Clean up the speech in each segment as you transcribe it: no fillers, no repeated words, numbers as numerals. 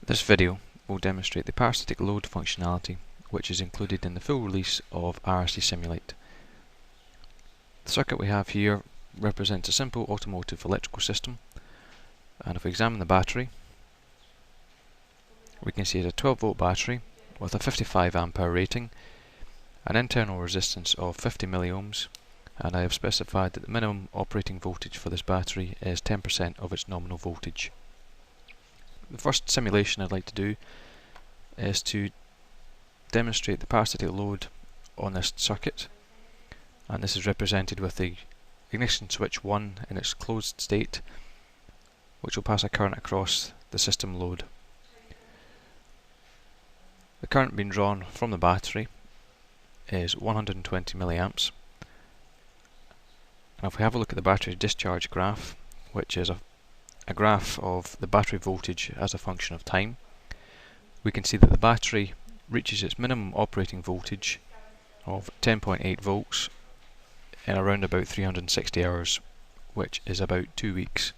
This video will demonstrate the parasitic load functionality which is included in the full release of eSimulate. The circuit we have here represents a simple automotive electrical system, and if we examine the battery, we can see it's a 12 volt battery with a 55 ampere rating, an internal resistance of 50 milliohms, and I have specified that the minimum operating voltage for this battery is 10% of its nominal voltage. The first simulation I'd like to do is to demonstrate the parasitic load on this circuit, and this is represented with the ignition switch 1 in its closed state, which will pass a current across the system load. The current being drawn from the battery is 120 milliamps, and if we have a look at the battery discharge graph, which is a graph of the battery voltage as a function of time, we can see that the battery reaches its minimum operating voltage of 10.8 volts in around about 360 hours, which is about 2 weeks.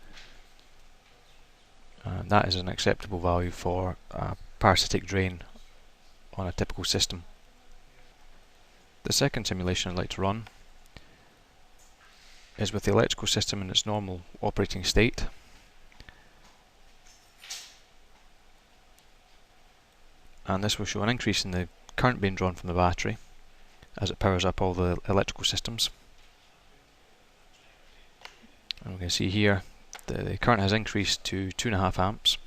And that is an acceptable value for a parasitic drain on a typical system. The second simulation I'd like to run is with the electrical system in its normal operating state. And this will show an increase in the current being drawn from the battery as it powers up all the electrical systems. And we can see here the current has increased to 2.5 amps.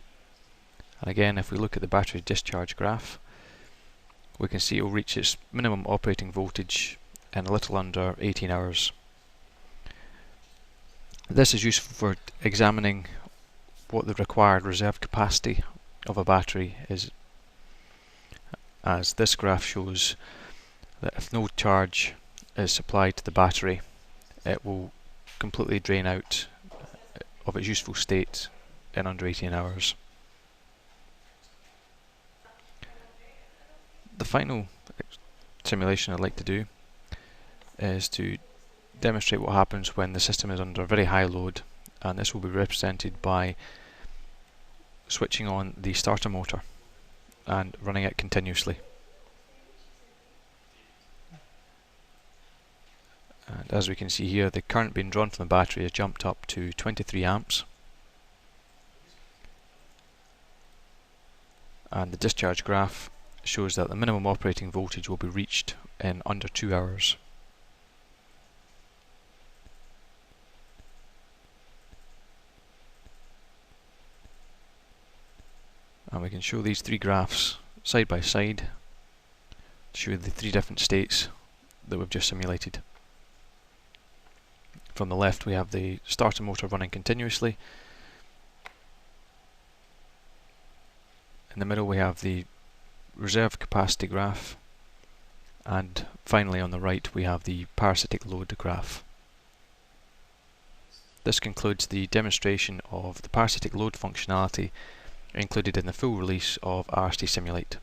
And again, if we look at the battery discharge graph, we can see it will reach its minimum operating voltage in a little under 18 hours. This is useful for examining what the required reserve capacity of a battery is, as this graph shows that if no charge is supplied to the battery, it will completely drain out of its useful state in under 18 hours. The final simulation I'd like to do is to demonstrate what happens when the system is under very high load, and this will be represented by switching on the starter motor and running it continuously. And as we can see here, the current being drawn from the battery has jumped up to 23 amps, and the discharge graph shows that the minimum operating voltage will be reached in under 2 hours. And we can show these three graphs side by side to show the three different states that we've just simulated. From the left we have the starter motor running continuously. In the middle we have the reserve capacity graph, and finally on the right we have the parasitic load graph. This concludes the demonstration of the parasitic load functionality included in the full release of eSimulate.